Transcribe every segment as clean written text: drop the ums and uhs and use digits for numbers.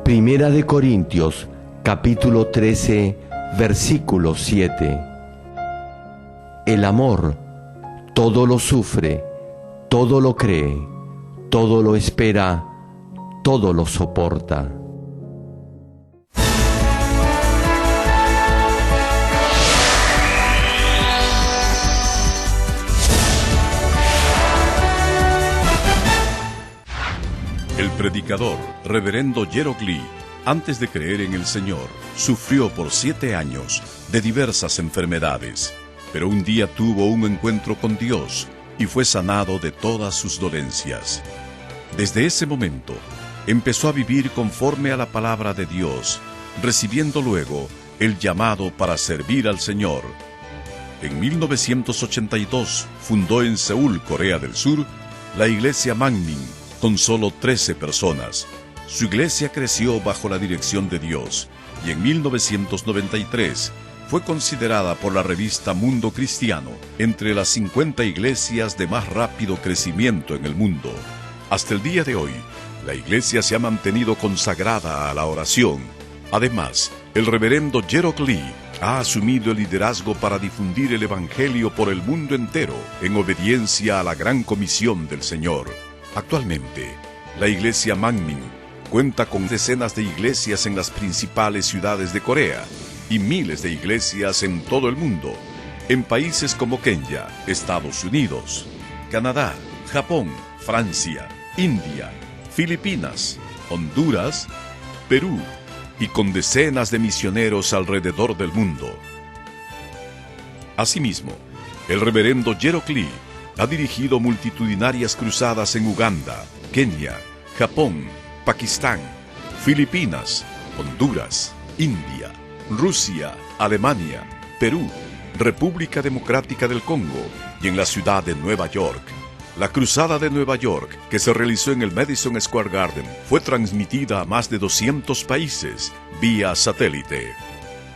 Primera de Corintios, capítulo 13, versículo 7. El amor todo lo sufre, todo lo cree, todo lo espera, todo lo soporta. El predicador, reverendo Gerald Lee, antes de creer en el Señor, sufrió por 7 años de diversas enfermedades, pero un día tuvo un encuentro con Dios y fue sanado de todas sus dolencias. Desde ese momento, empezó a vivir conforme a la palabra de Dios, recibiendo luego el llamado para servir al Señor. En 1982 fundó en Seúl, Corea del Sur, la iglesia Mangmin, con solo 13 personas. Su iglesia creció bajo la dirección de Dios y en 1993 fue considerada por la revista Mundo Cristiano entre las 50 iglesias de más rápido crecimiento en el mundo. Hasta el día de hoy, la iglesia se ha mantenido consagrada a la oración. Además, el reverendo Gerald Lee ha asumido el liderazgo para difundir el evangelio por el mundo entero en obediencia a la gran comisión del Señor. Actualmente, la iglesia Mangmin cuenta con decenas de iglesias en las principales ciudades de Corea y miles de iglesias en todo el mundo, en países como Kenia, Estados Unidos, Canadá, Japón, Francia, India, Filipinas, Honduras, Perú y con decenas de misioneros alrededor del mundo. Asimismo, el reverendo Gerald Lee ha dirigido multitudinarias cruzadas en Uganda, Kenia, Japón, Pakistán, Filipinas, Honduras, India, Rusia, Alemania, Perú, República Democrática del Congo y en la ciudad de Nueva York. La Cruzada de Nueva York, que se realizó en el Madison Square Garden, fue transmitida a más de 200 países vía satélite.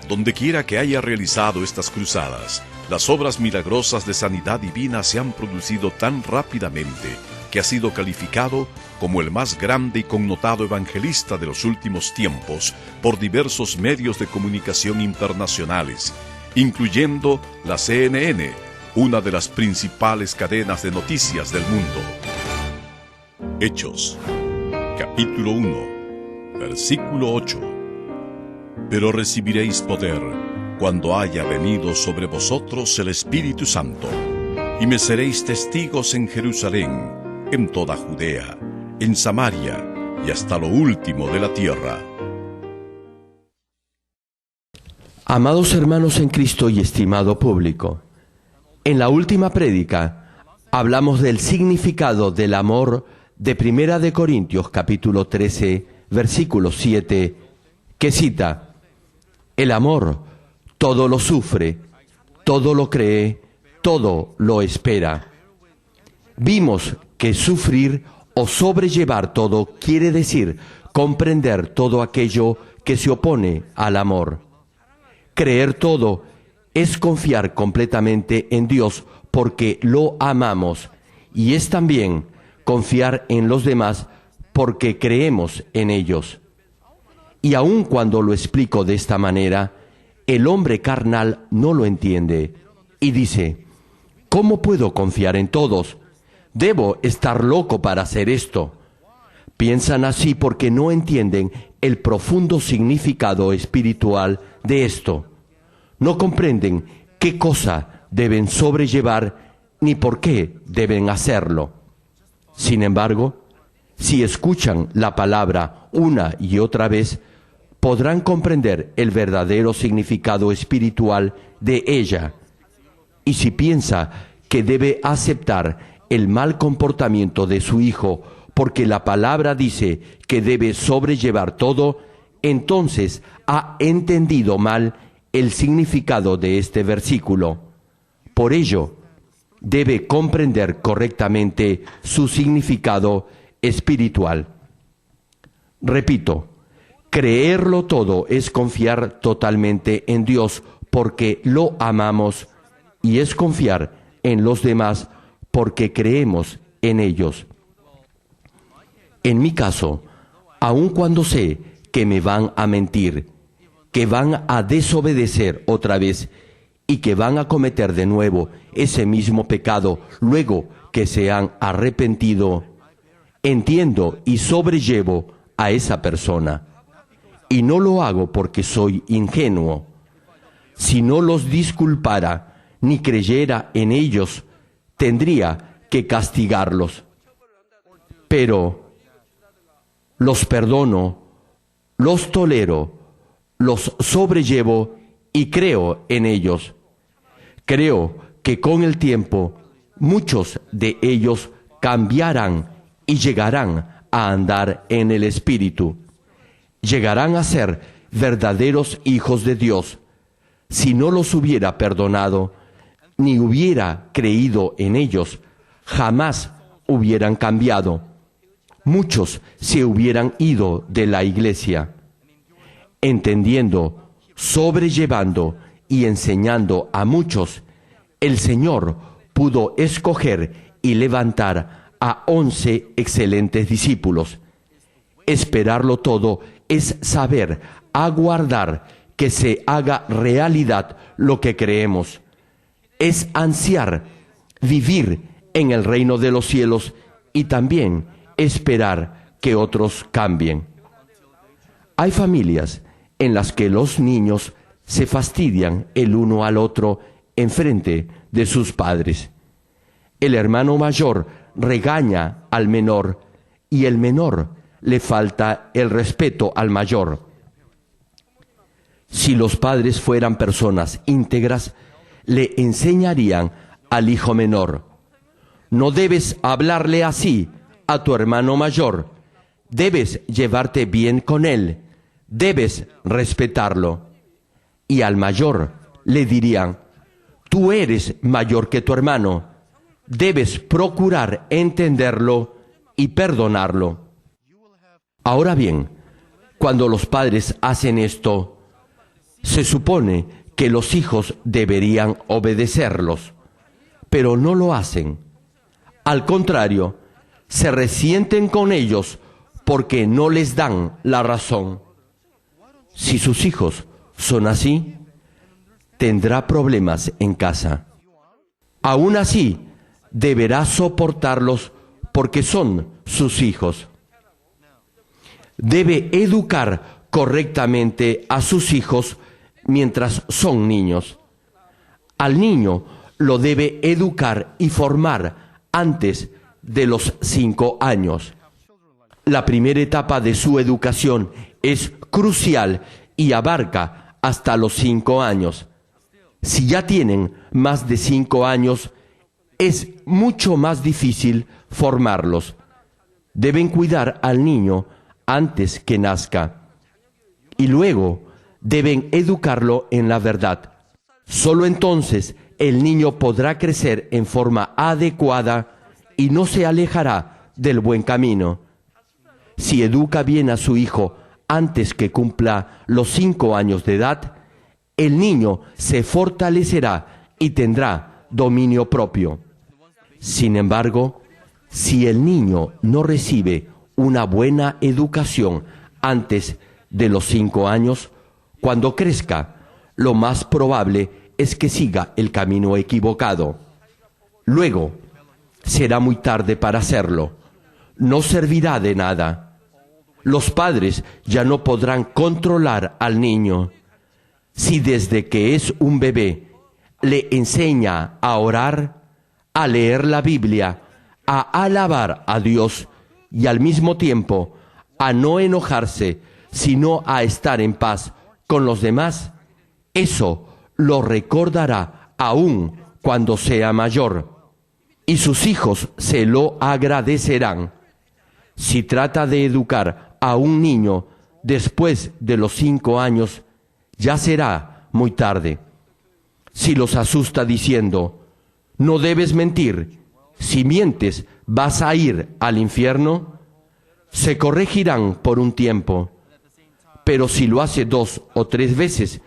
Dondequiera que haya realizado estas cruzadas, las obras milagrosas de sanidad divina se han producido tan rápidamente que ha sido calificado como el más grande y connotado evangelista de los últimos tiempos por diversos medios de comunicación internacionales, incluyendo la CNN, una de las principales cadenas de noticias del mundo. Hechos, capítulo 1, versículo 8. Pero recibiréis poder cuando haya venido sobre vosotros el Espíritu Santo, y me seréis testigos en Jerusalén, en toda Judea, en Samaria y hasta lo último de la tierra. Amados hermanos en Cristo y estimado público, en la última prédica hablamos del significado del amor de Primera de Corintios capítulo 13, versículo 7, que cita: el amor todo lo sufre, todo lo cree, todo lo espera. Vimos que sufrir o sobrellevar todo quiere decir comprender todo aquello que se opone al amor. Creer todo es confiar completamente en Dios porque lo amamos, y es también confiar en los demás porque creemos en ellos. Y aun cuando lo explico de esta manera, el hombre carnal no lo entiende y dice: ¿cómo puedo confiar en todos? Debo estar loco para hacer esto. Piensan así porque no entienden el profundo significado espiritual de esto. No comprenden qué cosa deben sobrellevar ni por qué deben hacerlo. Sin embargo, si escuchan la palabra una y otra vez, podrán comprender el verdadero significado espiritual de ella. Y si piensa que debe aceptar el mal comportamiento de su hijo porque la palabra dice que debe sobrellevar todo, entonces ha entendido mal el significado de este versículo. Por ello, debe comprender correctamente su significado espiritual. Repito, creerlo todo es confiar totalmente en Dios porque lo amamos, y es confiar en los demás porque creemos en ellos. En mi caso, aun cuando sé que me van a mentir, que van a desobedecer otra vez y que van a cometer de nuevo ese mismo pecado luego que se han arrepentido. Entiendo y sobrellevo a esa persona. Y no lo hago porque soy ingenuo. Si no los disculpara ni creyera en ellos, tendría que castigarlos. Pero los perdono, los tolero, los sobrellevo y creo en ellos. Creo que con el tiempo muchos de ellos cambiarán y llegarán a andar en el Espíritu. Llegarán a ser verdaderos hijos de Dios. Si no los hubiera perdonado, ni hubiera creído en ellos, jamás hubieran cambiado. Muchos se hubieran ido de la iglesia. Entendiendo, sobrellevando y enseñando a muchos, el Señor pudo escoger y levantar a 11 excelentes discípulos. Esperarlo todo es saber aguardar que se haga realidad lo que creemos. Es ansiar vivir en el reino de los cielos y también esperar que otros cambien. Hay familias en las que los niños se fastidian el uno al otro en frente de sus padres. El hermano mayor regaña al menor y el menor le falta el respeto al mayor. Si los padres fueran personas íntegras, le enseñarían al hijo menor: no debes hablarle así a tu hermano mayor, debes llevarte bien con él, debes respetarlo. Y al mayor le dirían: tú eres mayor que tu hermano, debes procurar entenderlo y perdonarlo. Ahora bien, cuando los padres hacen esto, se supone que los hijos deberían obedecerlos, pero no lo hacen. Al contrario, se resienten con ellos porque no les dan la razón. Si sus hijos son así, tendrá problemas en casa. Aún así, deberá soportarlos porque son sus hijos. Debe educar correctamente a sus hijos mientras son niños. Al niño lo debe educar y formar antes de los 5 años. La primera etapa de su educación es crucial y abarca hasta los 5 años. Si ya tienen más de 5 años, es mucho más difícil formarlos. Deben cuidar al niño antes que nazca y luego deben educarlo en la verdad. Solo entonces el niño podrá crecer en forma adecuada y no se alejará del buen camino. Si educa bien a su hijo antes que cumpla los 5 años de edad, el niño se fortalecerá y tendrá dominio propio. Sin embargo, si el niño no recibe una buena educación antes de los 5 años, cuando crezca, lo más probable es que siga el camino equivocado. Luego, será muy tarde para hacerlo. No servirá de nada. Los padres ya no podrán controlar al niño. Si desde que es un bebé le enseña a orar, a leer la Biblia, a alabar a Dios y al mismo tiempo a no enojarse, sino a estar en paz con los demás, eso lo recordará aún cuando sea mayor, y sus hijos se lo agradecerán. Si trata de educar a un niño después de los 5 años, ya será muy tarde. Si los asusta diciendo: no debes mentir, si mientes vas a ir al infierno, se corregirán por un tiempo. Pero si lo hace 2 o 3 veces,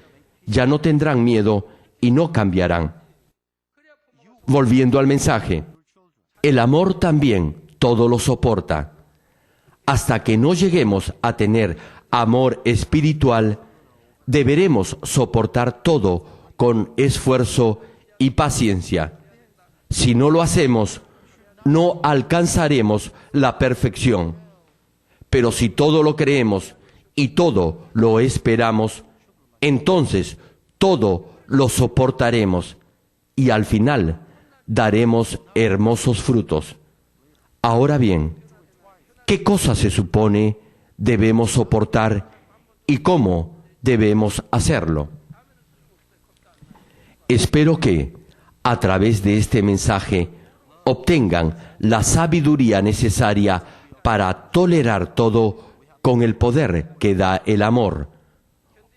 ya no tendrán miedo y no cambiarán. Volviendo al mensaje, el amor también todo lo soporta. Hasta que no lleguemos a tener amor espiritual, deberemos soportar todo con esfuerzo y paciencia. Si no lo hacemos, no alcanzaremos la perfección. Pero si todo lo creemos y todo lo esperamos, entonces todo lo soportaremos y al final daremos hermosos frutos. Ahora bien, ¿qué cosa se supone debemos soportar y cómo debemos hacerlo? Espero que, a través de este mensaje, obtengan la sabiduría necesaria para tolerar todo con el poder que da el amor.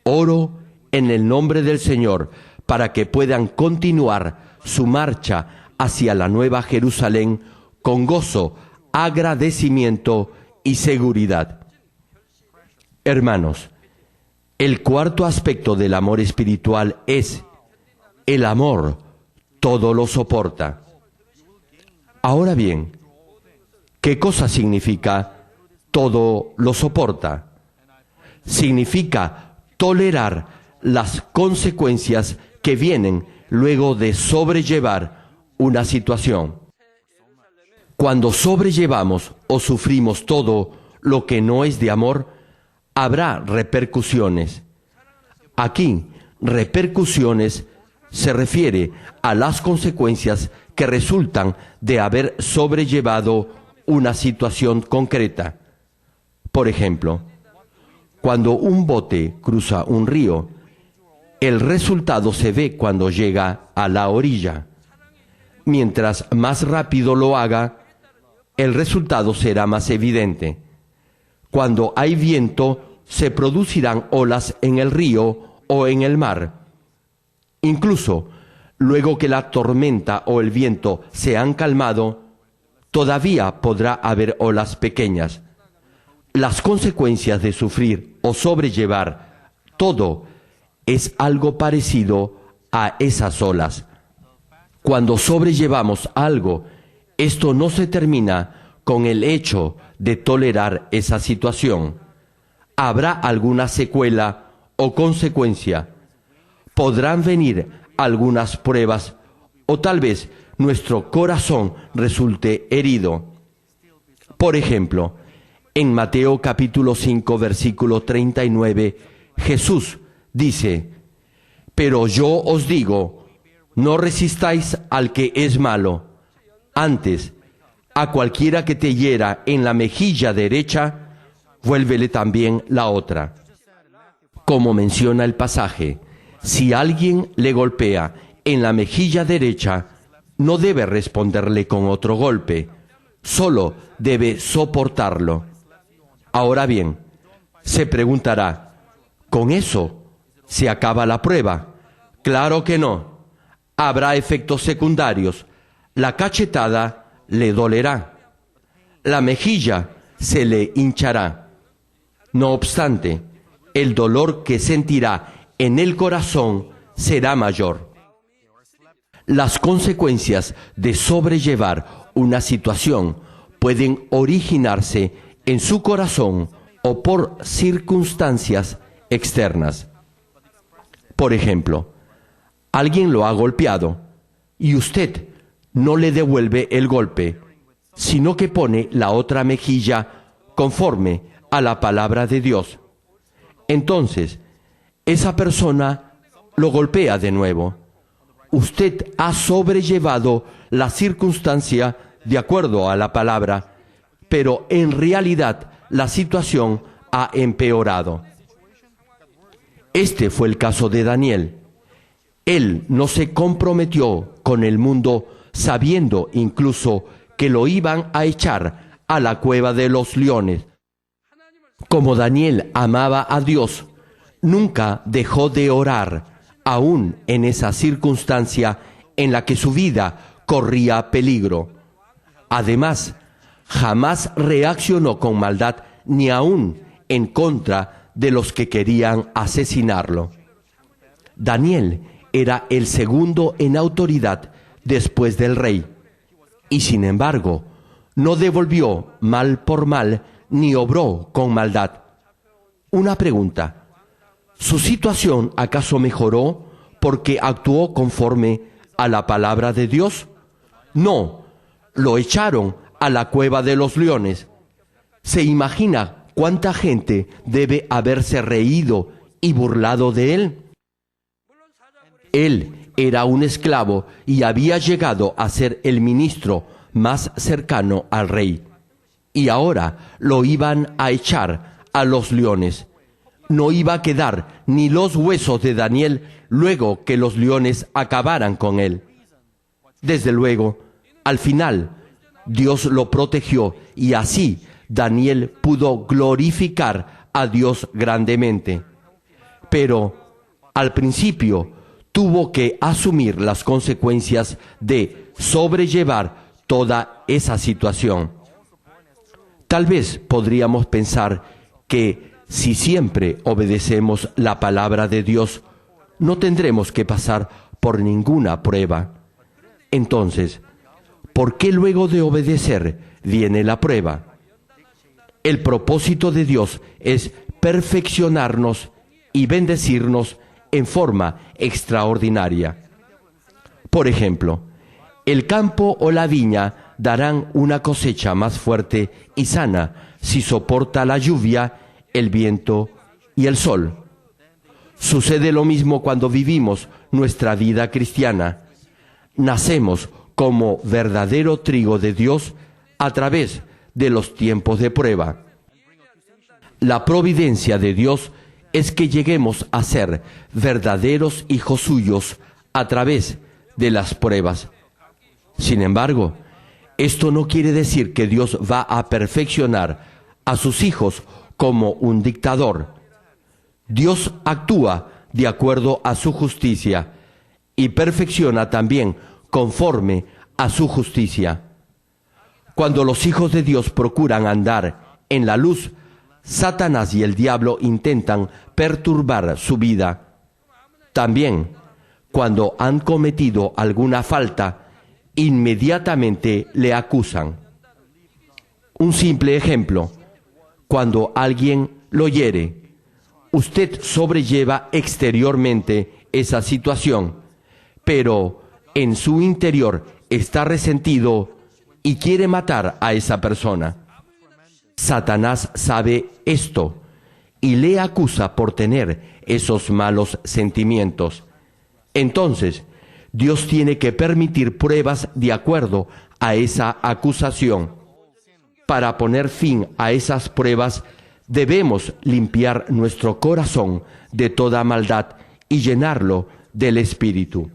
Oro en el nombre del Señor para que puedan continuar su marcha hacia la Nueva Jerusalén con gozo, agradecimiento y seguridad. Hermanos, el cuarto aspecto del amor espiritual es: el amor todo lo soporta. Ahora bien, ¿qué cosa significa todo lo soporta? Significa tolerar las consecuencias que vienen luego de sobrellevar una situación. Cuando sobrellevamos o sufrimos todo lo que no es de amor, habrá repercusiones. Aquí, repercusiones se refiere a las consecuencias que resultan de haber sobrellevado una situación concreta. Por ejemplo, cuando un bote cruza un río, el resultado se ve cuando llega a la orilla. Mientras más rápido lo haga, el resultado será más evidente. Cuando hay viento, se producirán olas en el río o en el mar. Incluso, luego que la tormenta o el viento se han calmado, todavía podrá haber olas pequeñas. Las consecuencias de sufrir o sobrellevar todo es algo parecido a esas olas. Cuando sobrellevamos algo, esto no se termina con el hecho de tolerar esa situación. Habrá alguna secuela o consecuencia. Podrán venir algunas pruebas o tal vez nuestro corazón resulte herido. Por ejemplo, en Mateo capítulo 5, versículo 39, Jesús dice: «Pero yo os digo, no resistáis al que es malo. Antes, a cualquiera que te hiera en la mejilla derecha, vuélvele también la otra». Como menciona el pasaje, si alguien le golpea en la mejilla derecha, no debe responderle con otro golpe, solo debe soportarlo. Ahora bien, se preguntará, ¿con eso se acaba la prueba? Claro que no. Habrá efectos secundarios. La cachetada le dolerá. La mejilla se le hinchará. No obstante, el dolor que sentirá en el corazón será mayor. Las consecuencias de sobrellevar una situación pueden originarse en su corazón o por circunstancias externas. Por ejemplo, alguien lo ha golpeado y usted no le devuelve el golpe, sino que pone la otra mejilla conforme a la palabra de Dios. Entonces, esa persona lo golpea de nuevo. Usted ha sobrellevado la circunstancia de acuerdo a la palabra, pero en realidad la situación ha empeorado. Este fue el caso de Daniel. Él no se comprometió con el mundo sabiendo incluso que lo iban a echar a la cueva de los leones. Como Daniel amaba a Dios, nunca dejó de orar, aún en esa circunstancia en la que su vida corría peligro. Además, jamás reaccionó con maldad ni aún en contra de los que querían asesinarlo. Daniel era el segundo en autoridad después del rey, y sin embargo, no devolvió mal por mal ni obró con maldad. Una pregunta. ¿Su situación acaso mejoró porque actuó conforme a la palabra de Dios? No, lo echaron a la cueva de los leones. ¿Se imagina cuánta gente debe haberse reído y burlado de él? Él era un esclavo y había llegado a ser el ministro más cercano al rey. Y ahora lo iban a echar a los leones. No iba a quedar ni los huesos de Daniel luego que los leones acabaran con él. Desde luego, al final, Dios lo protegió y así Daniel pudo glorificar a Dios grandemente. Pero al principio tuvo que asumir las consecuencias de sobrellevar toda esa situación. Tal vez podríamos pensar que si siempre obedecemos la palabra de Dios, no tendremos que pasar por ninguna prueba. Entonces, ¿por qué luego de obedecer viene la prueba? El propósito de Dios es perfeccionarnos y bendecirnos en forma extraordinaria. Por ejemplo, el campo o la viña darán una cosecha más fuerte y sana si soporta la lluvia, el viento y el sol. Sucede lo mismo cuando vivimos nuestra vida cristiana. Nacemos como verdadero trigo de Dios a través de los tiempos de prueba. La providencia de Dios es que lleguemos a ser verdaderos hijos suyos a través de las pruebas. Sin embargo, esto no quiere decir que Dios va a perfeccionar a sus hijos como un dictador. Dios actúa de acuerdo a su justicia y perfecciona también conforme a su justicia. Cuando los hijos de Dios procuran andar en la luz, Satanás y el diablo intentan perturbar su vida. También, cuando han cometido alguna falta, inmediatamente le acusan. Un simple ejemplo: cuando alguien lo hiere, usted sobrelleva exteriormente esa situación, pero en su interior está resentido y quiere matar a esa persona. Satanás sabe esto y le acusa por tener esos malos sentimientos. Entonces, Dios tiene que permitir pruebas de acuerdo a esa acusación. Para poner fin a esas pruebas, debemos limpiar nuestro corazón de toda maldad y llenarlo del Espíritu.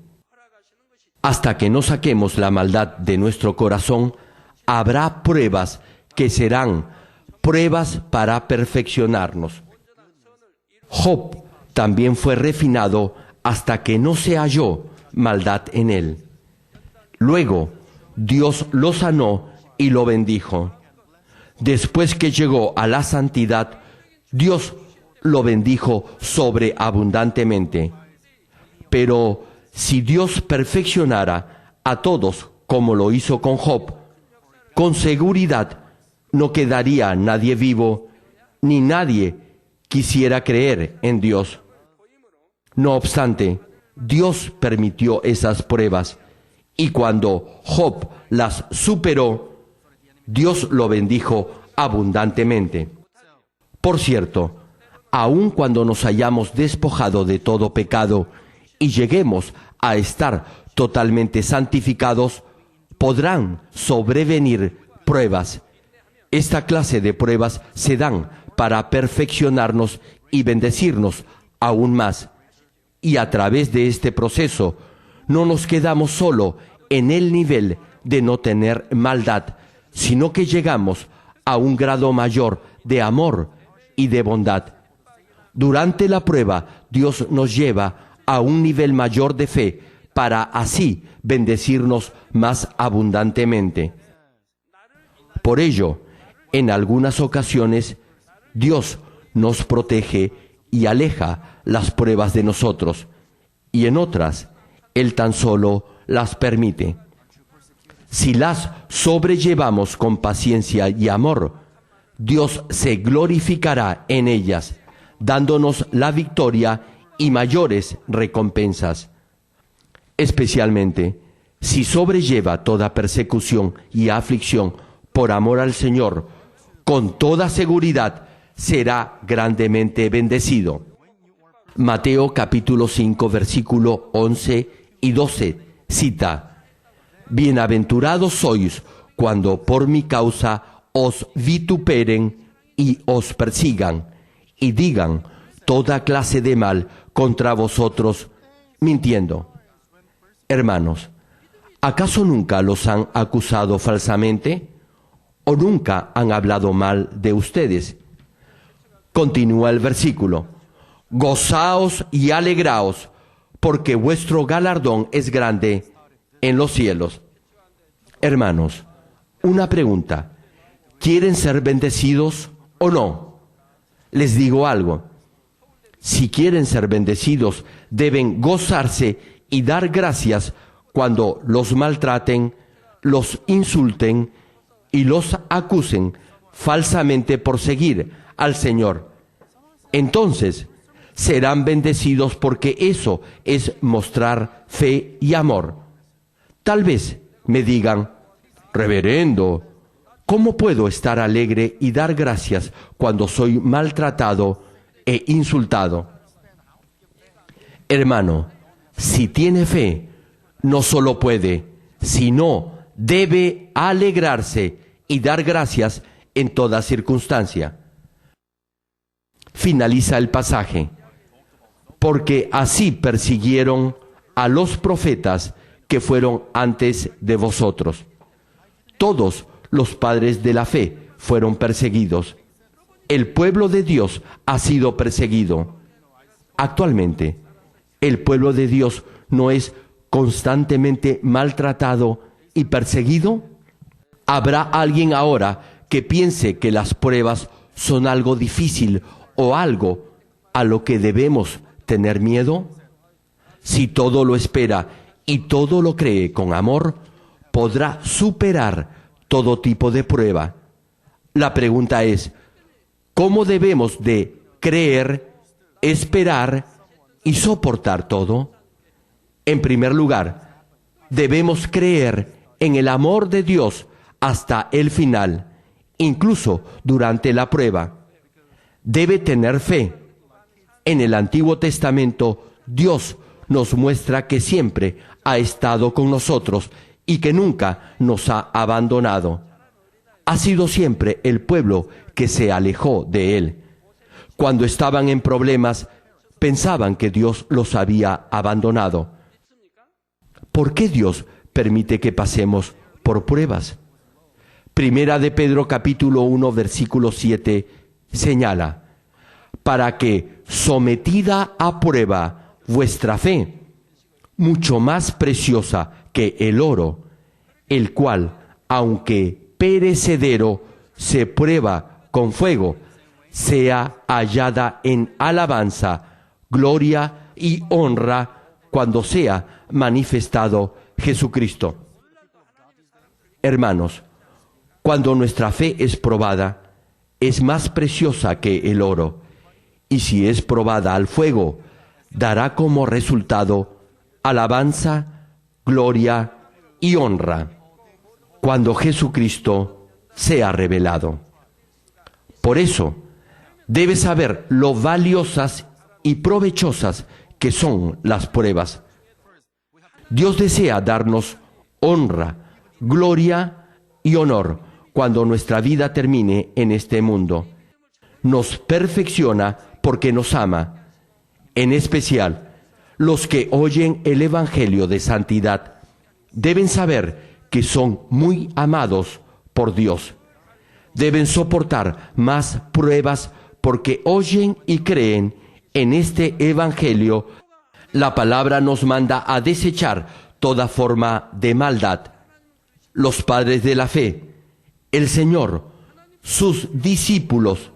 Hasta que no saquemos la maldad de nuestro corazón, habrá pruebas que serán pruebas para perfeccionarnos. Job también fue refinado hasta que no se halló maldad en él. Luego, Dios lo sanó y lo bendijo. Después que llegó a la santidad, Dios lo bendijo sobreabundantemente. Pero si Dios perfeccionara a todos como lo hizo con Job, con seguridad no quedaría nadie vivo, ni nadie quisiera creer en Dios. No obstante, Dios permitió esas pruebas, y cuando Job las superó, Dios lo bendijo abundantemente. Por cierto, aun cuando nos hayamos despojado de todo pecado y lleguemos a estar totalmente santificados, podrán sobrevenir pruebas. Esta clase de pruebas se dan para perfeccionarnos y bendecirnos aún más. Y a través de este proceso, no nos quedamos solo en el nivel de no tener maldad, sino que llegamos a un grado mayor de amor y de bondad. Durante la prueba, Dios nos lleva a un nivel mayor de fe para así bendecirnos más abundantemente. Por ello, en algunas ocasiones, Dios nos protege y aleja las pruebas de nosotros, y en otras, Él tan solo las permite. Si las sobrellevamos con paciencia y amor, Dios se glorificará en ellas, dándonos la victoria y mayores recompensas. Especialmente, si sobrelleva toda persecución y aflicción por amor al Señor, con toda seguridad será grandemente bendecido. Mateo capítulo 5, versículo 11 y 12 cita: Bienaventurados sois cuando por mi causa os vituperen y os persigan, y digan toda clase de mal contra vosotros, mintiendo. Hermanos, ¿acaso nunca los han acusado falsamente? ¿O nunca han hablado mal de ustedes? Continúa el versículo: Gozaos y alegraos, porque vuestro galardón es grande en los cielos. Hermanos, una pregunta: ¿quieren ser bendecidos o no? Les digo algo: si quieren ser bendecidos, deben gozarse y dar gracias cuando los maltraten, los insulten y los acusen falsamente por seguir al Señor. Entonces, serán bendecidos porque eso es mostrar fe y amor. Tal vez me digan: reverendo, ¿cómo puedo estar alegre y dar gracias cuando soy maltratado e insultado? Hermano, si tiene fe, no solo puede, sino debe alegrarse y dar gracias en toda circunstancia. Finaliza el pasaje: porque así persiguieron a los profetas que fueron antes de vosotros. Todos los padres de la fe fueron perseguidos. El pueblo de Dios ha sido perseguido. Actualmente, el pueblo de Dios no es constantemente maltratado y perseguido. ¿Habrá alguien ahora que piense que las pruebas son algo difícil o algo a lo que debemos tener miedo? Si todo lo espera y todo lo cree con amor, podrá superar todo tipo de prueba. La pregunta es: ¿cómo debemos de creer, esperar y soportar todo? En primer lugar, debemos creer en el amor de Dios hasta el final, incluso durante la prueba. Debe tener fe. En el Antiguo Testamento, Dios nos muestra que siempre ha estado con nosotros y que nunca nos ha abandonado. Ha sido siempre el pueblo que se alejó de Él. Cuando estaban en problemas, pensaban que Dios los había abandonado. ¿Por qué Dios permite que pasemos por pruebas? Primera de Pedro capítulo 1 versículo 7 señala: para que, sometida a prueba vuestra fe, mucho más preciosa que el oro, el cual, aunque perecedero, se prueba con fuego, sea hallada en alabanza, gloria y honra cuando sea manifestado Jesucristo. Hermanos, cuando nuestra fe es probada, es más preciosa que el oro, y si es probada al fuego, dará como resultado alabanza, gloria y honra, cuando Jesucristo sea revelado. Por eso, debes saber lo valiosas y provechosas que son las pruebas. Dios desea darnos honra, gloria y honor cuando nuestra vida termine en este mundo. Nos perfecciona porque nos ama. En especial, los que oyen el Evangelio de santidad deben saber que son muy amados por Dios. Deben soportar más pruebas porque oyen y creen en este Evangelio. La palabra nos manda a desechar toda forma de maldad. Los padres de la fe, el Señor, sus discípulos,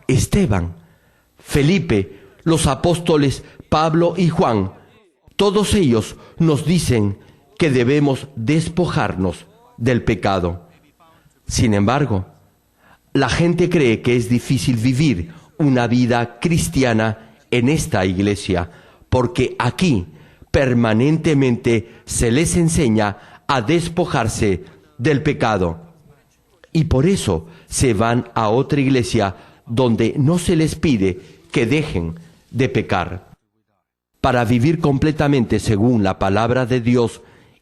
Esteban, Felipe, los apóstoles Pablo y Juan, todos ellos nos dicen que debemos despojarnos del pecado. Sin embargo, la gente cree que es difícil vivir una vida cristiana en esta iglesia, porque aquí permanentemente se les enseña a despojarse del pecado. Y por eso se van a otra iglesia donde no se les pide que dejen de pecar. Para vivir completamente según la palabra de Dios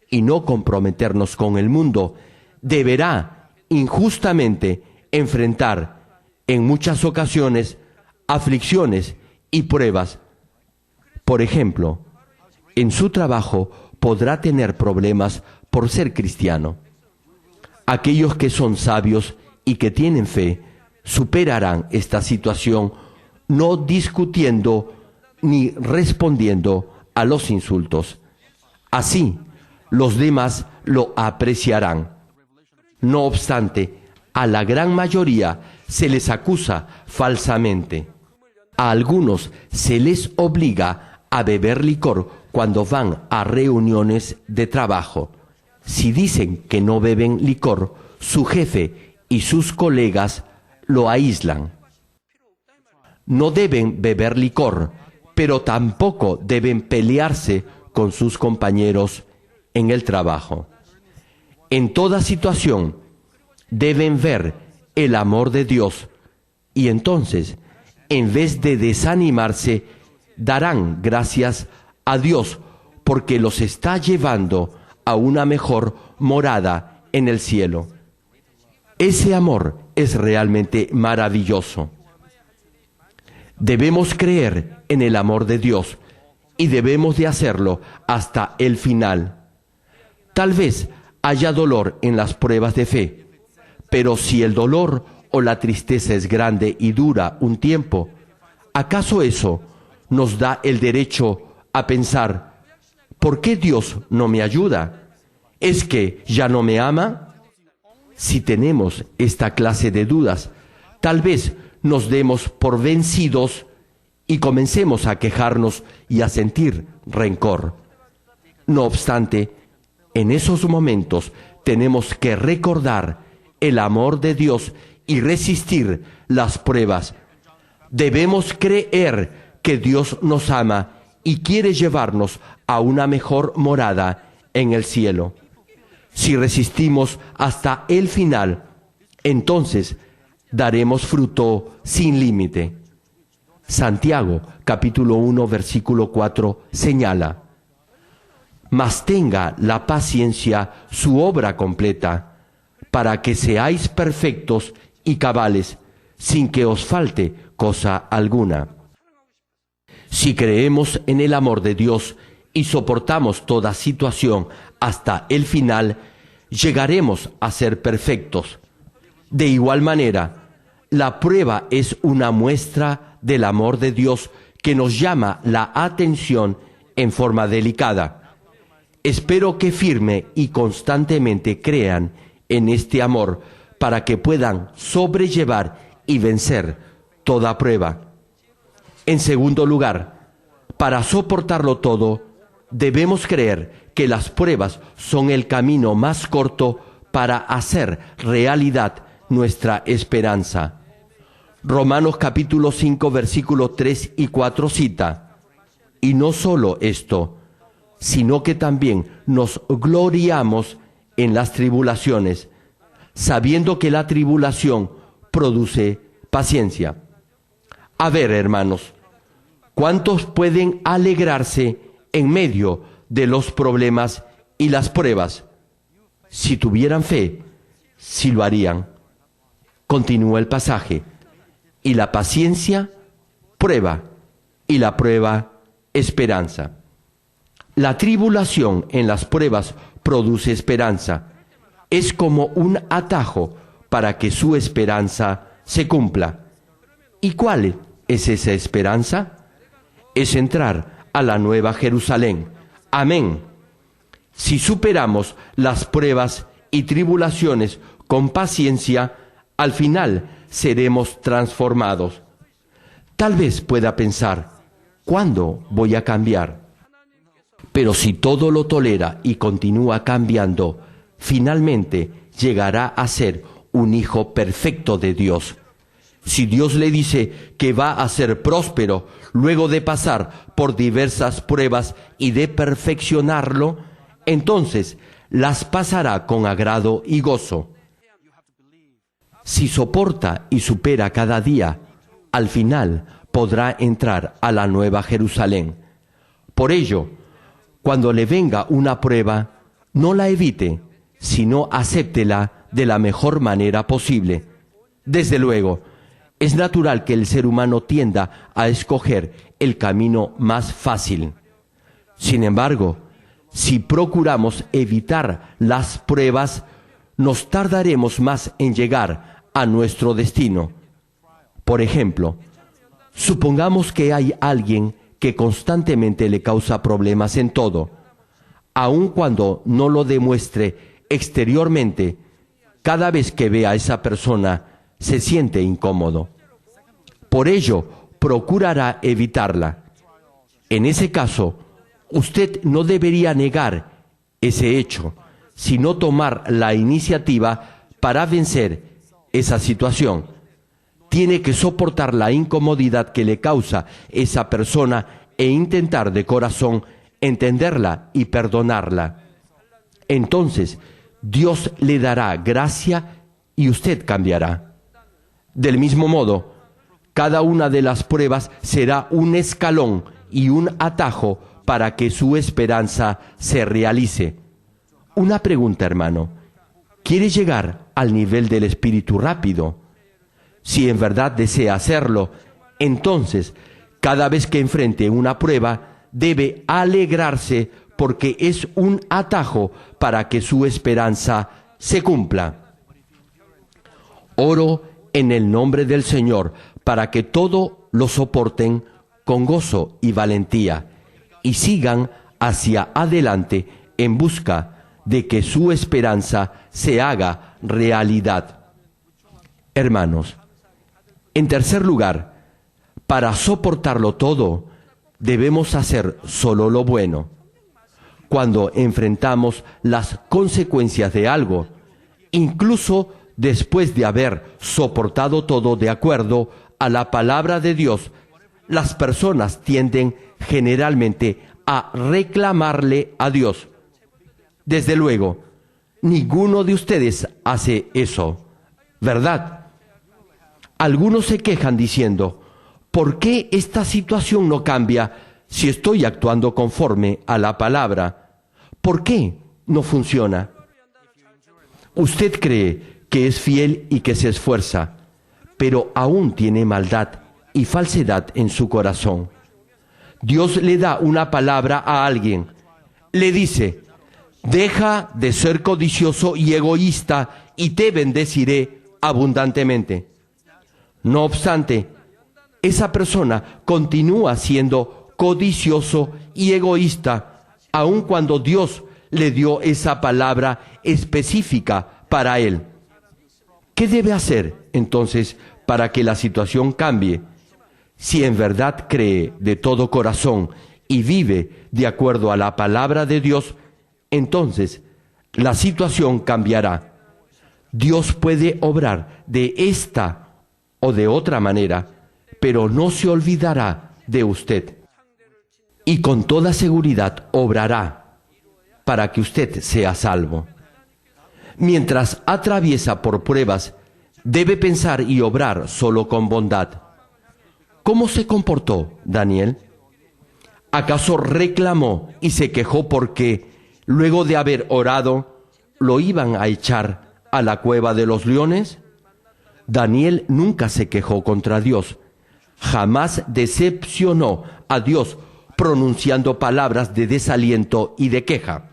y no comprometernos con el mundo, deberá injustamente enfrentar en muchas ocasiones aflicciones y pruebas. Por ejemplo, en su trabajo podrá tener problemas por ser cristiano. Aquellos que son sabios y que tienen fe superarán esta situación no discutiendo ni respondiendo a los insultos. Así, los demás lo apreciarán. No obstante, a la gran mayoría se les acusa falsamente. A algunos se les obliga a beber licor cuando van a reuniones de trabajo. Si dicen que no beben licor, su jefe y sus colegas lo aíslan. No deben beber licor, pero tampoco deben pelearse con sus compañeros en el trabajo. En toda situación deben ver el amor de Dios y entonces, en vez de desanimarse, darán gracias a Dios porque los está llevando a una mejor morada en el cielo. Ese amor es realmente maravilloso. Debemos creer en el amor de Dios y debemos de hacerlo hasta el final. Tal vez haya dolor en las pruebas de fe, pero si el dolor o la tristeza es grande y dura un tiempo, ¿acaso eso nos da el derecho a pensar, ¿por qué Dios no me ayuda? ¿Es que ya no me ama? Si tenemos esta clase de dudas, tal vez nos demos por vencidos y comencemos a quejarnos y a sentir rencor. No obstante, en esos momentos tenemos que recordar el amor de Dios y resistir las pruebas. Debemos creer que Dios nos ama y quiere llevarnos a una mejor morada en el cielo. Si resistimos hasta el final, entonces daremos fruto sin límite. Santiago, capítulo 1, versículo 4, señala: mas tenga la paciencia su obra completa, para que seáis perfectos y cabales, sin que os falte cosa alguna. Si creemos en el amor de Dios y soportamos toda situación hasta el final, llegaremos a ser perfectos. De igual manera, la prueba es una muestra del amor de Dios que nos llama la atención en forma delicada. Espero que firme y constantemente crean en este amor para que puedan sobrellevar y vencer toda prueba. En segundo lugar, para soportarlo todo, debemos creer que las pruebas son el camino más corto para hacer realidad nuestra esperanza. Romanos capítulo 5, versículos 3 y 4 cita: y no solo esto, sino que también nos gloriamos en las tribulaciones, sabiendo que la tribulación produce paciencia. A ver, hermanos, ¿cuántos pueden alegrarse en medio de los problemas y las pruebas? Si tuvieran fe, sí lo harían. Continúa el pasaje: y la paciencia, prueba, y la prueba, esperanza. La tribulación en las pruebas produce esperanza. Es como un atajo para que su esperanza se cumpla. ¿Y cuál es esa esperanza? Es entrar a la Nueva Jerusalén. Amén. Si superamos las pruebas y tribulaciones con paciencia, al final seremos transformados. Tal vez pueda pensar, ¿cuándo voy a cambiar? Pero si todo lo tolera y continúa cambiando, finalmente llegará a ser un hijo perfecto de Dios. Si Dios le dice que va a ser próspero luego de pasar por diversas pruebas y de perfeccionarlo, entonces las pasará con agrado y gozo. Si soporta y supera cada día, al final podrá entrar a la Nueva Jerusalén. Por ello, cuando le venga una prueba, no la evite, sino acéptela de la mejor manera posible. Desde luego, es natural que el ser humano tienda a escoger el camino más fácil. Sin embargo, si procuramos evitar las pruebas, nos tardaremos más en llegar a nuestro destino. Por ejemplo, supongamos que hay alguien que constantemente le causa problemas en todo, aun cuando no lo demuestre exteriormente. Cada vez que ve a esa persona, se siente incómodo. Por ello, procurará evitarla. En ese caso, usted no debería negar ese hecho, sino tomar la iniciativa para vencer esa situación. Tiene que soportar la incomodidad que le causa esa persona e intentar de corazón entenderla y perdonarla. Entonces, Dios le dará gracia y usted cambiará. Del mismo modo, cada una de las pruebas será un escalón y un atajo para que su esperanza se realice. Una pregunta, hermano. ¿Quiere llegar al nivel del espíritu rápido? Si en verdad desea hacerlo, entonces, cada vez que enfrente una prueba, debe alegrarse porque es un atajo para que su esperanza se cumpla. Oro en el nombre del Señor para que todo lo soporten con gozo y valentía y sigan hacia adelante en busca de que su esperanza se haga realidad. Hermanos, en tercer lugar, para soportarlo todo, debemos hacer solo lo bueno. Cuando enfrentamos las consecuencias de algo, incluso después de haber soportado todo de acuerdo a la palabra de Dios, las personas tienden generalmente a reclamarle a Dios. Desde luego, ninguno de ustedes hace eso, ¿verdad? Algunos se quejan diciendo, ¿por qué esta situación no cambia si estoy actuando conforme a la palabra? ¿Por qué no funciona? Usted cree que es fiel y que se esfuerza, pero aún tiene maldad y falsedad en su corazón. Dios le da una palabra a alguien, le dice, deja de ser codicioso y egoísta y te bendeciré abundantemente. No obstante, esa persona continúa siendo codicioso y egoísta, aun cuando Dios le dio esa palabra específica para él. ¿Qué debe hacer entonces para que la situación cambie? Si en verdad cree de todo corazón y vive de acuerdo a la palabra de Dios, entonces la situación cambiará. Dios puede obrar de esta o de otra manera, pero no se olvidará de usted. Y con toda seguridad obrará para que usted sea salvo. Mientras atraviesa por pruebas, debe pensar y obrar solo con bondad. ¿Cómo se comportó Daniel? ¿Acaso reclamó y se quejó porque, luego de haber orado, lo iban a echar a la cueva de los leones? Daniel nunca se quejó contra Dios, jamás decepcionó a Dios pronunciando palabras de desaliento y de queja.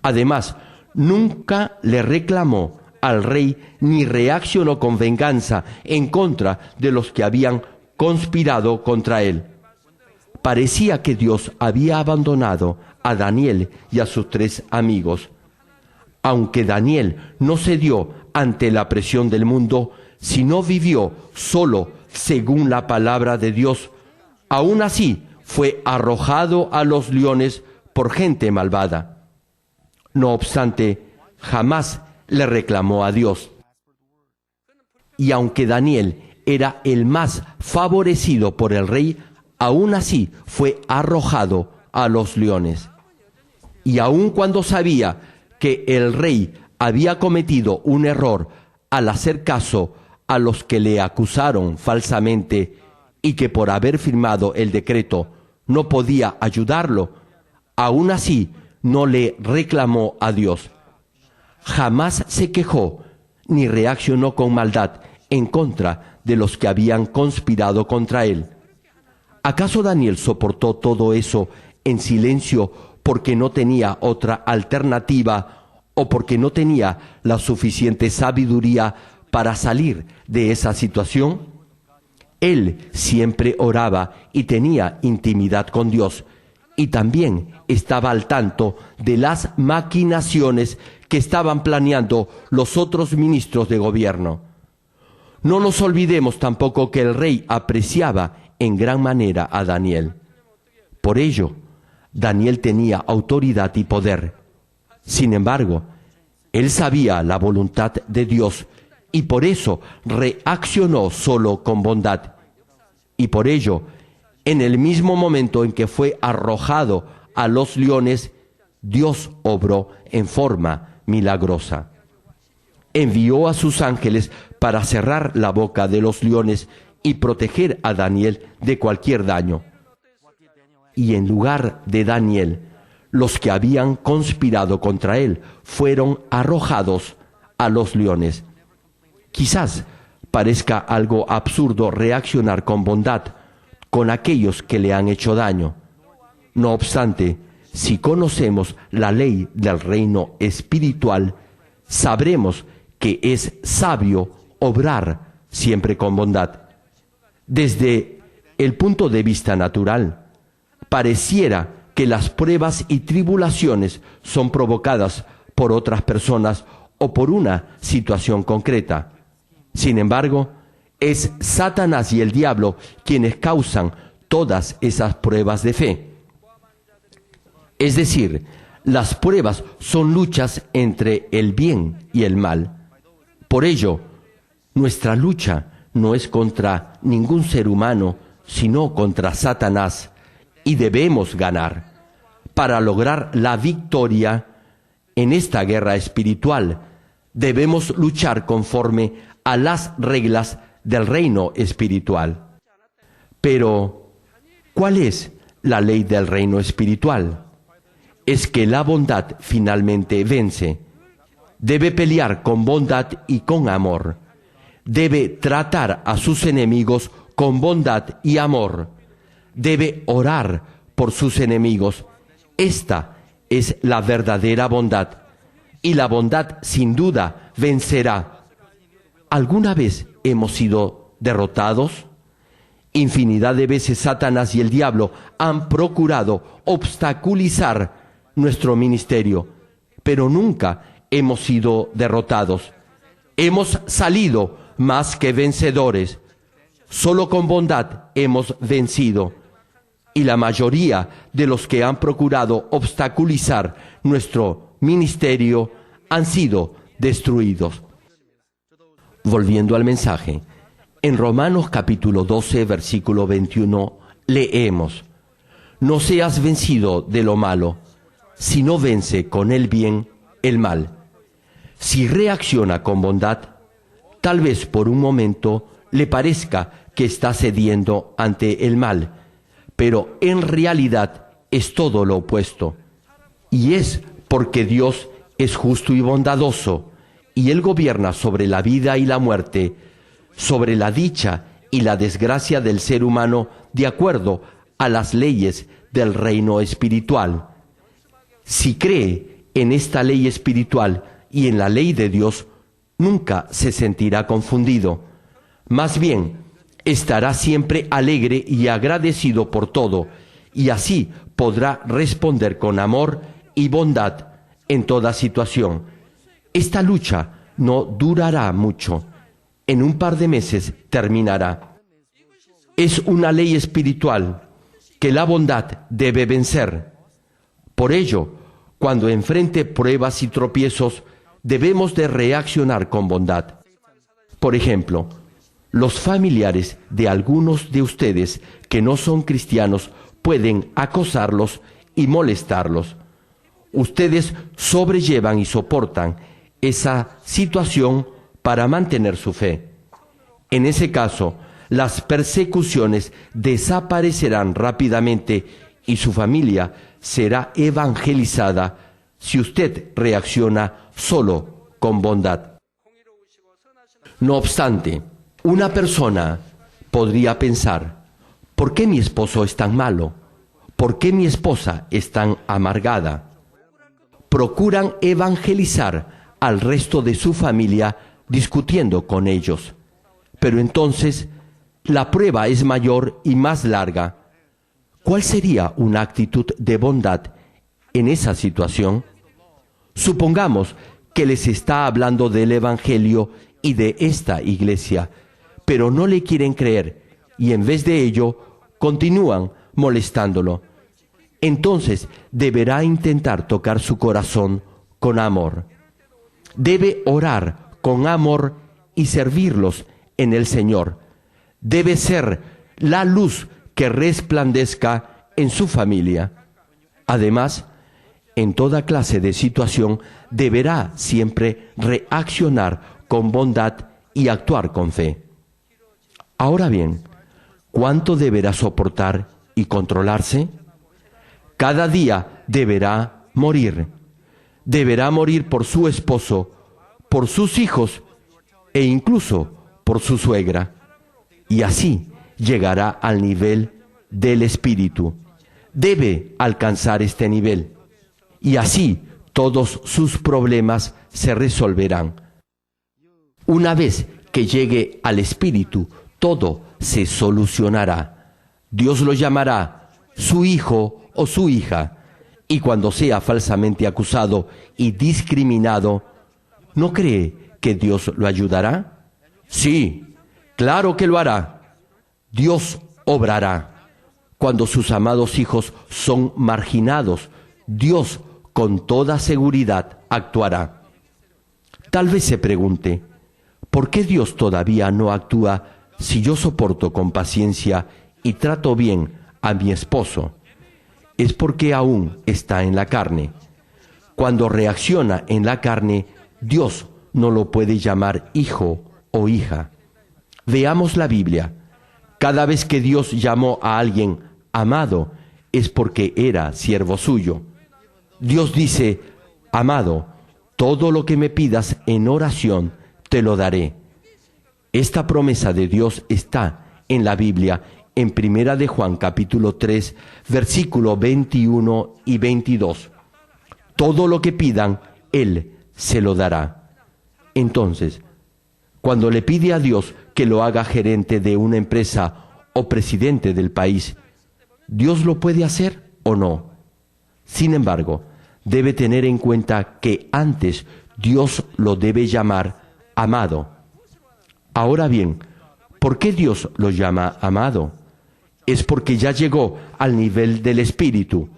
Además, nunca le reclamó al rey ni reaccionó con venganza en contra de los que habían conspirado contra él. Parecía que Dios había abandonado a Daniel y a sus 3 amigos. Aunque Daniel no cedió ante la presión del mundo, sino vivió solo según la palabra de Dios, aún así fue arrojado a los leones por gente malvada. No obstante, jamás le reclamó a Dios. Y aunque Daniel era el más favorecido por el rey, aún así fue arrojado a los leones. Y aun cuando sabía que el rey había cometido un error al hacer caso a los que le acusaron falsamente y que por haber firmado el decreto no podía ayudarlo, aún así no le reclamó a Dios. Jamás se quejó ni reaccionó con maldad en contra de los que habían conspirado contra él. ¿Acaso Daniel soportó todo eso en silencio porque no tenía otra alternativa o porque no tenía la suficiente sabiduría para salir de esa situación? Él siempre oraba y tenía intimidad con Dios, y también estaba al tanto de las maquinaciones que estaban planeando los otros ministros de gobierno. No nos olvidemos tampoco que el rey apreciaba en gran manera a Daniel. Por ello, Daniel tenía autoridad y poder. Sin embargo, él sabía la voluntad de Dios y por eso reaccionó solo con bondad. Y por ello, en el mismo momento en que fue arrojado a los leones, Dios obró en forma milagrosa. Envió a sus ángeles para cerrar la boca de los leones y proteger a Daniel de cualquier daño. Y en lugar de Daniel, los que habían conspirado contra él fueron arrojados a los leones. Quizás parezca algo absurdo reaccionar con bondad con aquellos que le han hecho daño. No obstante, si conocemos la ley del reino espiritual, sabremos que es sabio obrar siempre con bondad. Desde el punto de vista natural, pareciera que las pruebas y tribulaciones son provocadas por otras personas o por una situación concreta. Sin embargo, es Satanás y el diablo quienes causan todas esas pruebas de fe. Es decir, las pruebas son luchas entre el bien y el mal. Por ello, nuestra lucha no es contra ningún ser humano, sino contra Satanás, y debemos ganar. Para lograr la victoria en esta guerra espiritual, debemos luchar conforme a las reglas del reino espiritual. Pero, ¿cuál es la ley del reino espiritual? Es que la bondad finalmente vence. Debe pelear con bondad y con amor. Debe tratar a sus enemigos con bondad y amor. Debe orar por sus enemigos. Esta es la verdadera bondad. Y la bondad sin duda vencerá. ¿Alguna vez hemos sido derrotados? Infinidad de veces Satanás y el diablo han procurado obstaculizar nuestro ministerio, pero nunca hemos sido derrotados. Hemos salido más que vencedores. Solo con bondad hemos vencido. Y la mayoría de los que han procurado obstaculizar nuestro ministerio han sido destruidos. Volviendo al mensaje, en Romanos capítulo 12, versículo 21, leemos: No seas vencido de lo malo, sino vence con el bien el mal. Si reacciona con bondad, tal vez por un momento le parezca que está cediendo ante el mal, pero en realidad es todo lo opuesto. Y es porque Dios es justo y bondadoso, y Él gobierna sobre la vida y la muerte, sobre la dicha y la desgracia del ser humano de acuerdo a las leyes del reino espiritual. Si cree en esta ley espiritual y en la ley de Dios, nunca se sentirá confundido. Más bien, estará siempre alegre y agradecido por todo, y así podrá responder con amor y bondad en toda situación. Esta lucha no durará mucho. En un par de meses terminará. Es una ley espiritual que la bondad debe vencer. Por ello, cuando enfrente pruebas y tropiezos, debemos de reaccionar con bondad. Por ejemplo, los familiares de algunos de ustedes que no son cristianos pueden acosarlos y molestarlos. Ustedes sobrellevan y soportan esa situación para mantener su fe. En ese caso, las persecuciones desaparecerán rápidamente y su familia será evangelizada si usted reacciona solo con bondad. No obstante, una persona podría pensar, ¿por qué mi esposo es tan malo? ¿Por qué mi esposa es tan amargada? Procuran evangelizar al resto de su familia discutiendo con ellos. Pero entonces, la prueba es mayor y más larga. ¿Cuál sería una actitud de bondad en esa situación? Supongamos que les está hablando del Evangelio y de esta iglesia, pero no le quieren creer y en vez de ello continúan molestándolo. Entonces deberá intentar tocar su corazón con amor. Debe orar con amor y servirlos en el Señor. Debe ser la luz que resplandezca en su familia. Además, en toda clase de situación deberá siempre reaccionar con bondad y actuar con fe. Ahora bien, ¿cuánto deberá soportar y controlarse? Cada día deberá morir. Deberá morir por su esposo, por sus hijos e incluso por su suegra. Y así llegará al nivel del Espíritu. Debe alcanzar este nivel. Y así todos sus problemas se resolverán. Una vez que llegue al Espíritu, todo se solucionará. Dios lo llamará su hijo o su hija, y cuando sea falsamente acusado y discriminado, ¿no cree que Dios lo ayudará? Sí, claro que lo hará. Dios obrará. Cuando sus amados hijos son marginados, Dios con toda seguridad actuará. Tal vez se pregunte, ¿por qué Dios todavía no actúa si yo soporto con paciencia y trato bien a mi esposo? Es porque aún está en la carne. Cuando reacciona en la carne, Dios no lo puede llamar hijo o hija. Veamos la Biblia. Cada vez que Dios llamó a alguien amado, es porque era siervo suyo. Dios dice, amado, todo lo que me pidas en oración, te lo daré. Esta promesa de Dios está en la Biblia, en 1 de Juan capítulo 3, versículo 21 y 22. Todo lo que pidan, Él se lo dará. Entonces, cuando le pide a Dios que lo haga gerente de una empresa o presidente del país, ¿Dios lo puede hacer o no? Sin embargo, debe tener en cuenta que antes Dios lo debe llamar amado. Ahora bien, ¿por qué Dios lo llama amado? Es porque ya llegó al nivel del Espíritu,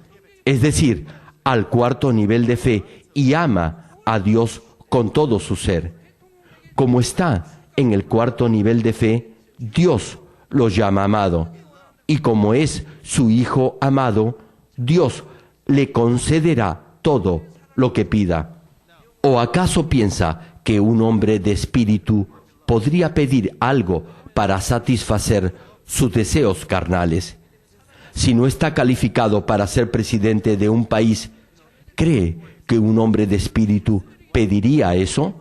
es decir, al cuarto nivel de fe, y ama a Dios con todo su ser. Como está en el cuarto nivel de fe, Dios lo llama amado. Y como es su Hijo amado, Dios le concederá todo lo que pida. ¿O acaso piensa que un hombre de espíritu podría pedir algo para satisfacer sus deseos carnales? Si no está calificado para ser presidente de un país, ¿cree que un hombre de espíritu pediría eso?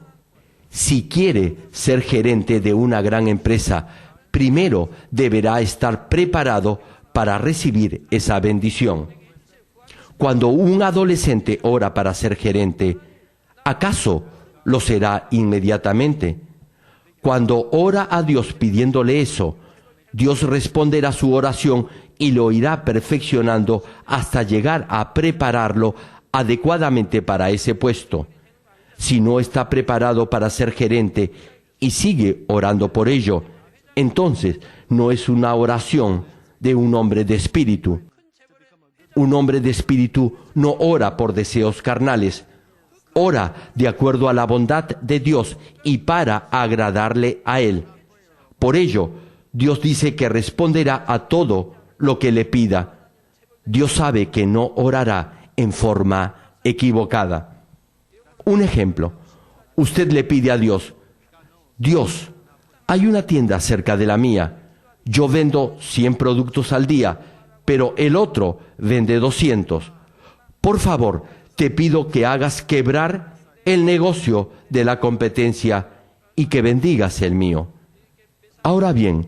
Si quiere ser gerente de una gran empresa, primero deberá estar preparado para recibir esa bendición. Cuando un adolescente ora para ser gerente, ¿acaso lo será inmediatamente? Cuando ora a Dios pidiéndole eso, Dios responderá su oración y lo irá perfeccionando hasta llegar a prepararlo adecuadamente para ese puesto. Si no está preparado para ser gerente y sigue orando por ello, entonces no es una oración de un hombre de espíritu. Un hombre de espíritu no ora por deseos carnales, ora de acuerdo a la bondad de Dios y para agradarle a Él. Por ello, Dios dice que responderá a todo lo que le pida. Dios sabe que no orará en forma equivocada. Un ejemplo, usted le pide a Dios: Dios, hay una tienda cerca de la mía. Yo vendo 100 productos al día, pero el otro vende 200. Por favor, te pido que hagas quebrar el negocio de la competencia y que bendigas el mío. Ahora bien,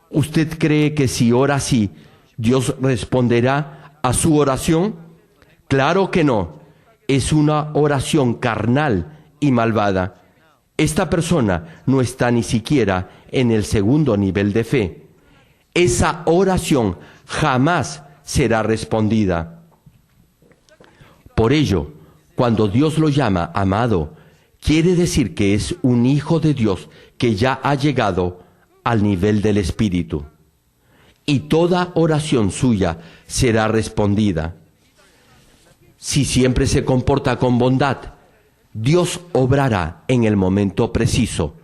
¿usted cree que si ora así, Dios responderá a su oración? Claro que no. Es una oración carnal y malvada. Esta persona no está ni siquiera en el segundo nivel de fe. Esa oración jamás será respondida. Por ello, cuando Dios lo llama amado, quiere decir que es un hijo de Dios que ya ha llegado al nivel del Espíritu. Y toda oración suya será respondida. Si siempre se comporta con bondad, Dios obrará en el momento preciso,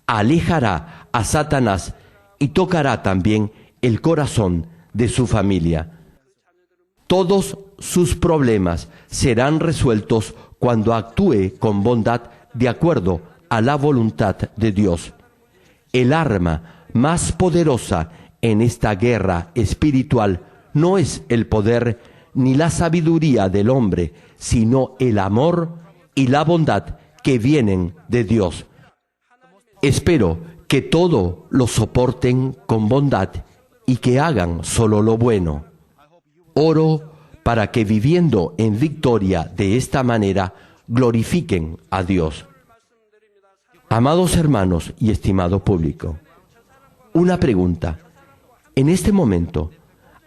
alejará a Satanás y tocará también el corazón de su familia. Todos sus problemas serán resueltos cuando actúe con bondad de acuerdo a la voluntad de Dios. El arma más poderosa en esta guerra espiritual no es el poder ni la sabiduría del hombre, sino el amor y la bondad que vienen de Dios. Espero que todo lo soporten con bondad y que hagan solo lo bueno. Oro para que viviendo en victoria de esta manera glorifiquen a Dios. Amados hermanos y estimado público, una pregunta. En este momento,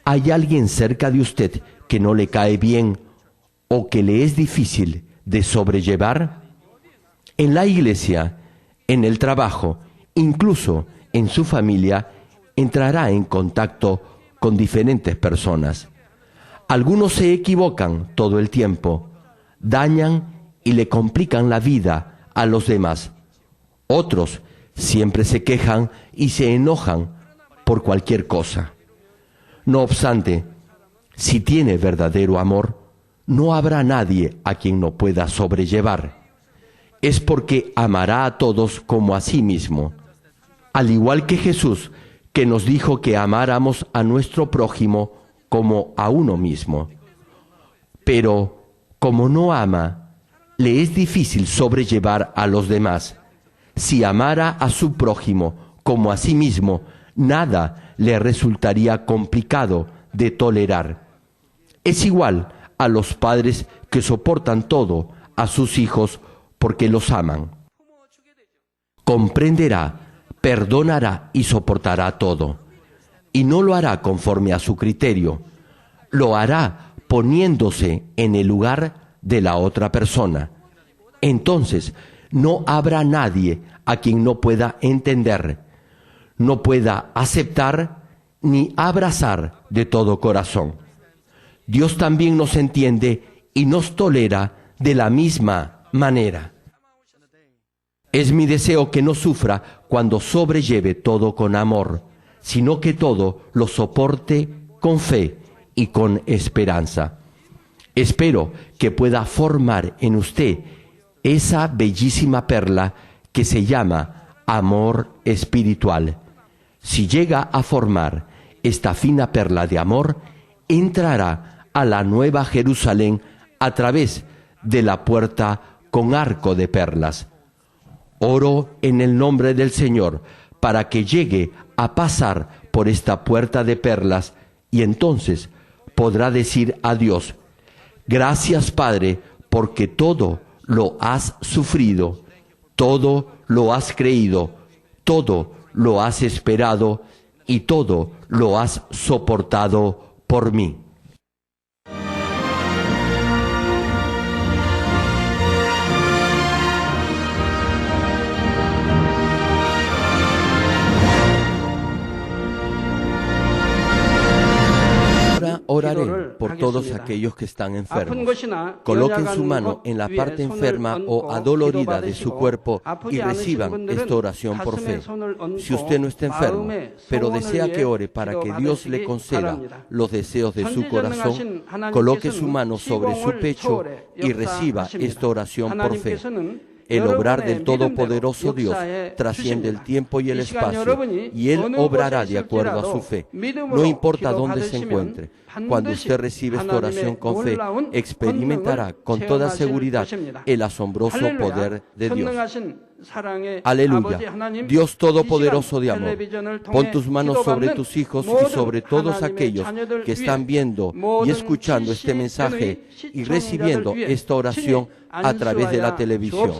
¿hay alguien cerca de usted que no le cae bien o que le es difícil de sobrellevar? En la iglesia, en el trabajo, incluso en su familia, entrará en contacto con diferentes personas. Algunos se equivocan todo el tiempo, dañan y le complican la vida a los demás. Otros siempre se quejan y se enojan por cualquier cosa. No obstante, si tiene verdadero amor, no habrá nadie a quien no pueda sobrellevar. Es porque amará a todos como a sí mismo, al igual que Jesús, que nos dijo que amáramos a nuestro prójimo como a uno mismo. Pero como no ama, le es difícil sobrellevar a los demás. Si amara a su prójimo como a sí mismo, nada le resultaría complicado de tolerar. Es igual a los padres que soportan todo a sus hijos porque los aman. Comprenderá, perdonará y soportará todo. Y no lo hará conforme a su criterio. Lo hará poniéndose en el lugar de la otra persona. Entonces, no habrá nadie a quien no pueda entender, no pueda aceptar ni abrazar de todo corazón. Dios también nos entiende y nos tolera de la misma manera. Es mi deseo que no sufra cuando sobrelleve todo con amor, sino que todo lo soporte con fe y con esperanza. Espero que pueda formar en usted esa bellísima perla que se llama amor espiritual. Si llega a formar esta fina perla de amor, entrará a la nueva Jerusalén a través de la puerta con arco de perlas. Oro en el nombre del Señor para que llegue a pasar por esta puerta de perlas y entonces podrá decir a Dios: gracias, Padre, porque todo lo has sufrido, todo lo has creído, todo lo has esperado y todo lo has soportado por mí. Ahora oraré por todos todos aquellos que están enfermos. Coloquen su mano en la parte enferma o adolorida de su cuerpo y reciban esta oración por fe. Si usted no está enfermo, pero desea que ore para que Dios le conceda los deseos de su corazón, coloque su mano sobre su pecho y reciba esta oración por fe. El obrar del Todopoderoso Dios trasciende el tiempo y el espacio, y Él obrará de acuerdo a su fe. No importa dónde se encuentre, cuando usted recibe esta oración con fe, experimentará con toda seguridad el asombroso poder de Dios. Aleluya. Dios Todopoderoso de amor, pon tus manos sobre tus hijos y sobre todos aquellos que están viendo y escuchando este mensaje y recibiendo esta oración a través de la televisión.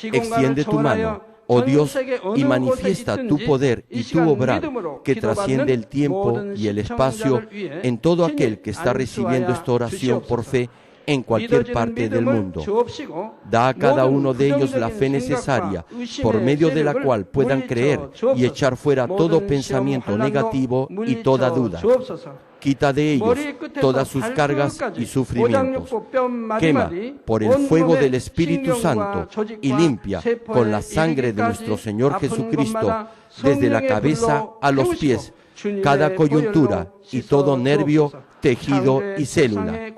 Extiende tu mano, oh Dios, y manifiesta tu poder y tu obrar que trasciende el tiempo y el espacio en todo aquel que está recibiendo esta oración por fe en cualquier parte del mundo. Da a cada uno de ellos la fe necesaria, por medio de la cual puedan creer y echar fuera todo pensamiento negativo y toda duda. Quita de ellos todas sus cargas y sufrimientos. Quema por el fuego del Espíritu Santo y limpia con la sangre de nuestro Señor Jesucristo, desde la cabeza a los pies, cada coyuntura y todo nervio, tejido y célula.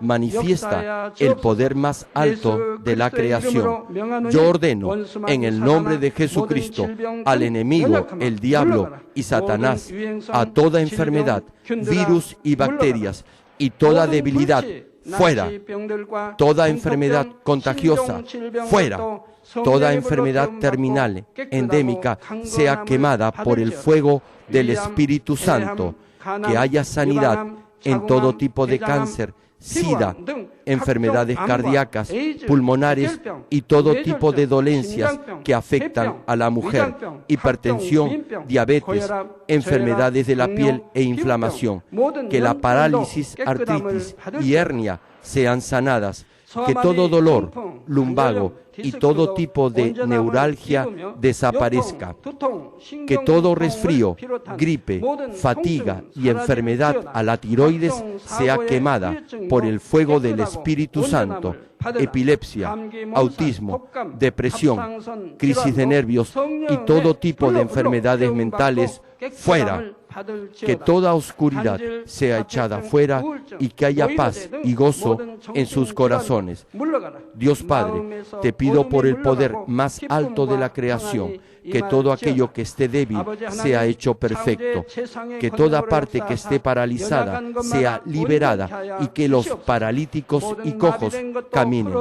Manifiesta el poder más alto de la creación. Yo ordeno en el nombre de Jesucristo al enemigo, el diablo y Satanás, a toda enfermedad, virus y bacterias y toda debilidad, fuera. Toda enfermedad contagiosa, fuera. Toda enfermedad terminal, endémica, sea quemada por el fuego del Espíritu Santo. Que haya sanidad en todo tipo de cáncer, SIDA, enfermedades cardíacas, pulmonares y todo tipo de dolencias que afectan a la mujer, hipertensión, diabetes, enfermedades de la piel e inflamación. Que la parálisis, artritis y hernia sean sanadas. Que todo dolor, lumbago y todo tipo de neuralgia desaparezca. Que todo resfrío, gripe, fatiga y enfermedad a la tiroides sea quemada por el fuego del Espíritu Santo. Epilepsia, autismo, depresión, crisis de nervios y todo tipo de enfermedades mentales, fuera. Que toda oscuridad sea echada fuera y que haya paz y gozo en sus corazones. Dios Padre, te pido por el poder más alto de la creación, que todo aquello que esté débil sea hecho perfecto, que toda parte que esté paralizada sea liberada y que los paralíticos y cojos caminen,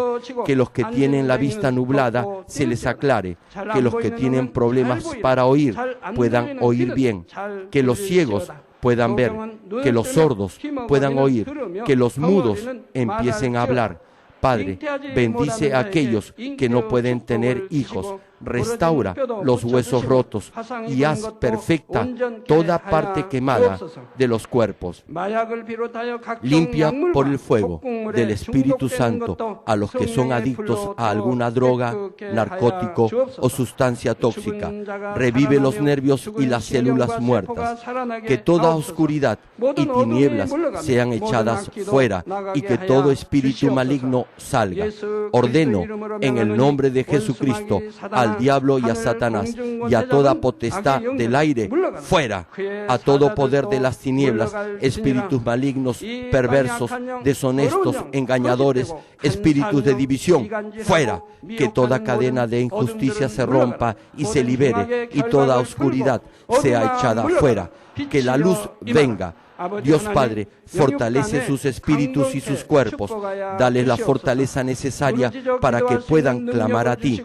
que los que tienen la vista nublada se les aclare, que los que tienen problemas para oír puedan oír bien, que los ciegos puedan ver, que los sordos puedan oír, que los mudos empiecen a hablar. Padre, bendice a aquellos que no pueden tener hijos, restaura los huesos rotos y haz perfecta toda parte quemada de los cuerpos. Limpia por el fuego del Espíritu Santo a los que son adictos a alguna droga, narcótico o sustancia tóxica. Revive los nervios y las células muertas. Que toda oscuridad y tinieblas sean echadas fuera y que todo espíritu maligno salga. Ordeno en el nombre de Jesucristo al diablo y a Satanás y a toda potestad del aire, fuera. A todo poder de las tinieblas, espíritus malignos, perversos, deshonestos, engañadores, espíritus de división, fuera. Que toda cadena de injusticia se rompa y se libere y toda oscuridad sea echada fuera. Que la luz venga. Dios Padre, fortalece sus espíritus y sus cuerpos. Dale la fortaleza necesaria para que puedan clamar a ti.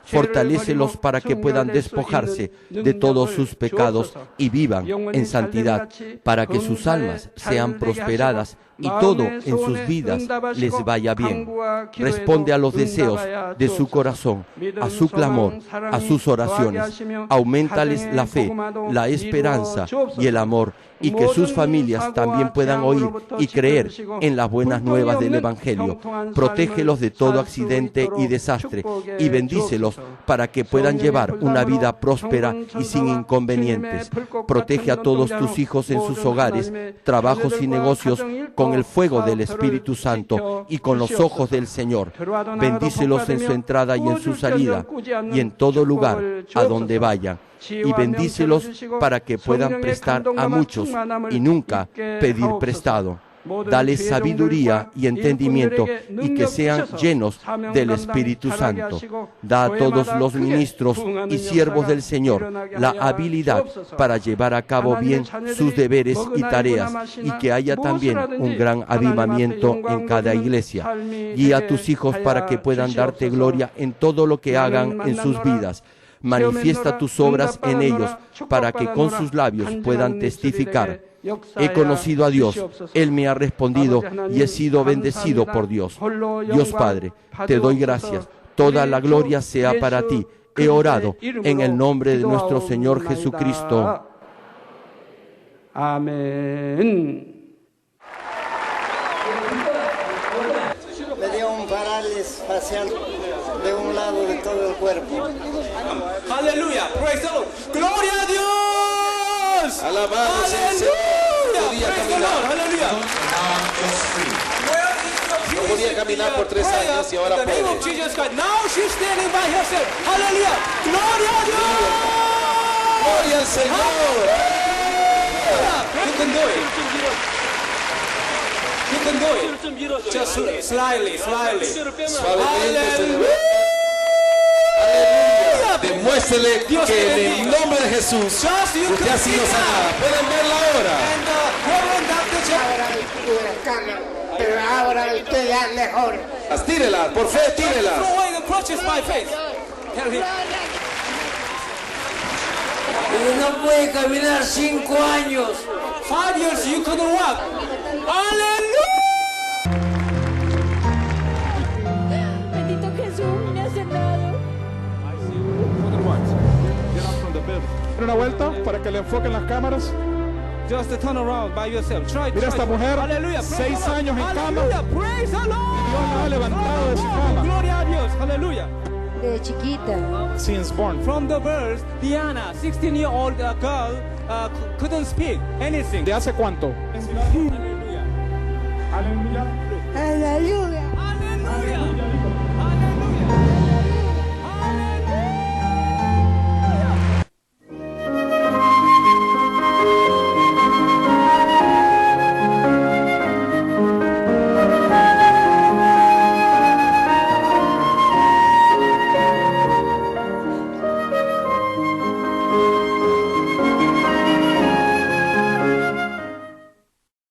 Fortalécelos para que puedan despojarse de todos sus pecados y vivan en santidad, para que sus almas sean prosperadas y todo en sus vidas les vaya bien. Responde a los deseos de su corazón, a su clamor, a sus oraciones. Auméntales la fe, la esperanza y el amor, y que sus familias también puedan oír y creer en las buenas nuevas del Evangelio. Protégelos de todo accidente y desastre y bendícelos para que puedan llevar una vida próspera y sin inconvenientes. Protege a todos tus hijos en sus hogares, trabajos y negocios con con el fuego del Espíritu Santo y con los ojos del Señor. Bendícelos en su entrada y en su salida y en todo lugar a donde vayan. Y bendícelos para que puedan prestar a muchos y nunca pedir prestado. Dale sabiduría y entendimiento y que sean llenos del Espíritu Santo. Da a todos los ministros y siervos del Señor la habilidad para llevar a cabo bien sus deberes y tareas y que haya también un gran avivamiento en cada iglesia. Guía a tus hijos para que puedan darte gloria en todo lo que hagan en sus vidas. Manifiesta tus obras en ellos para que con sus labios puedan testificar. He conocido a Dios, Él me ha respondido y he sido bendecido por Dios. Dios Padre, te doy gracias, toda la gloria sea para ti. He orado en el nombre de nuestro Señor Jesucristo. Amén. Me dio un parálisis facial de un lado de todo el cuerpo. Aleluya, praise the Lord. Gloria a Dios. Alabado sea el Señor. Podía caminar. Aleluya. No podía caminar por 3 años y ahora puede. Now she's standing by herself. Aleluya. Gloria a Dios. Gloria al Señor. You can do it. You can do it. Just slightly. Suavemente, Aleluya. Demuéstrele que en el nombre de Jesús usted ha sido sanada. Pueden verla ahora. Pero ahora estoy ya mejor. Tírela, por fe, tírela. No puede caminar 5 años. 5 years you couldn't walk. Aleluya. Bendito Jesús, me ha sanado. Una vuelta para que le enfoquen las cámaras. Just to turn around by yourself. Try. Mira esta mujer, Aleluya. 6 años en cama. Aleluya. Praise the Lord. Dios la ha levantado de su cama. Gloria a Dios. Aleluya. De chiquita. Since born. From the birth, Diana, 16-year-old girl, couldn't speak anything. ¿De hace cuánto?